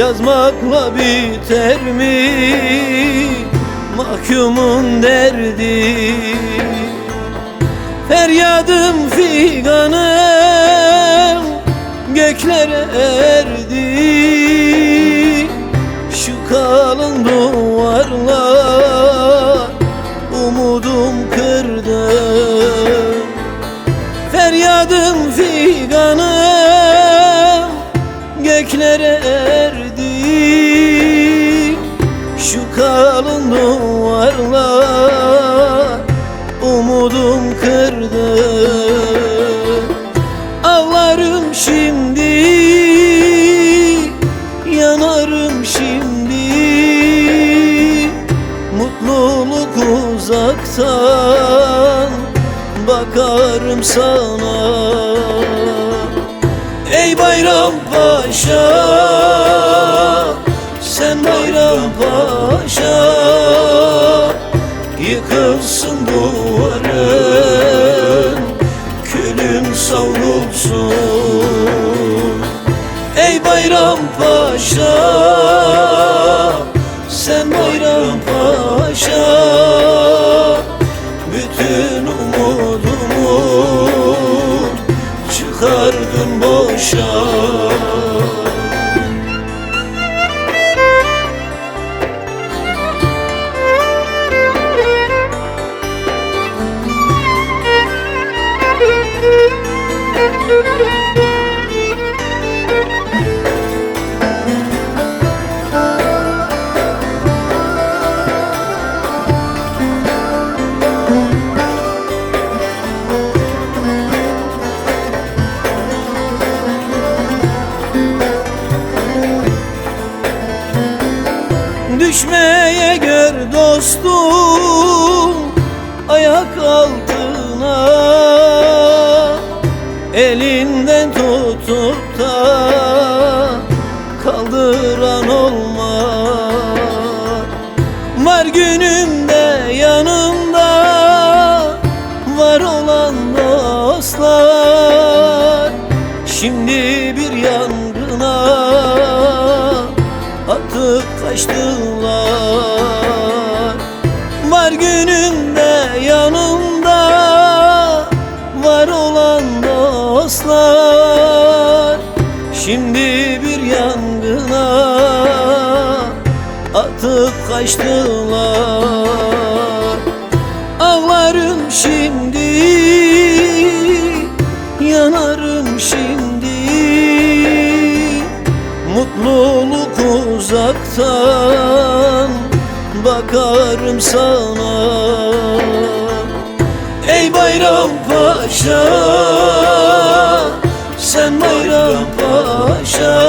Yazmakla biter mi mahkumun derdi? Feryadım figanım göklere erdi. Şu kalın duvarlar umudum kırdı. Feryadım figanım göklere erdi. Şu kalın duvarlar umudum kırdı. Ağlarım şimdi, yanarım şimdi. Mutluluk uzaktan bakarım sana. Ey Bayrampaşa, sen Bayrampaşa, yıkılsın duvarın, külün savrulsun. Ey Bayrampaşa, sen Bayrampaşa, bütün umudumu çıkardın boşa. Düşmeye gör dostum ayak altına, elinden tutup da kaldıran olmaz. Var günümde yanımda var olan dostlar, şimdi bir yangına atıp kaçtılar. Var günümde yanımda var olan dostlar, şimdi bir yangına atıp kaçtılar. Ağlarım şimdi, yanarım şimdi. Mutluluk uzaktan bakarım sana. Ey Bayrampaşa, sen Bayrampaşa,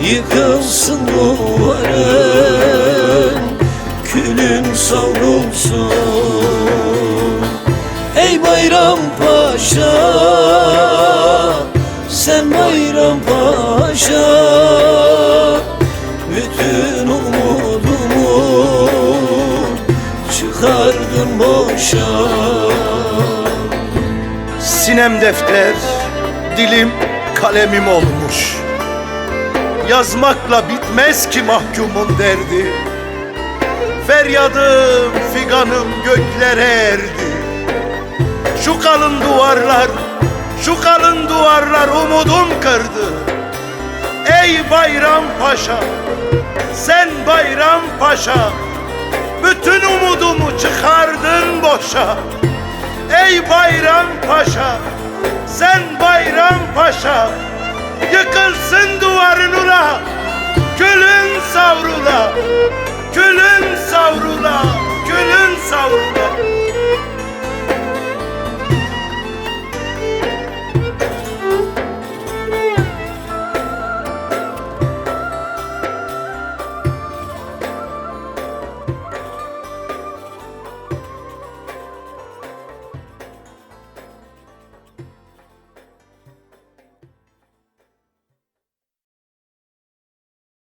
yıkılsın duvarın, külün savrulsun. Ey Bayrampaşa, sen Bayrampaşa, bütün umudumu çıkardın boşa. Sinem defter, dilim kalemim olmuş. Yazmakla bitmez ki mahkumun derdi. Feryadım figanım göklere erdi. Şu kalın duvarlar, şu kalın duvarlar umudum kırdı. Ey Bayrampaşa, sen Bayrampaşa, bütün umudumu çıkardın boşa. Ey Bayrampaşa, sen Bayrampaşa,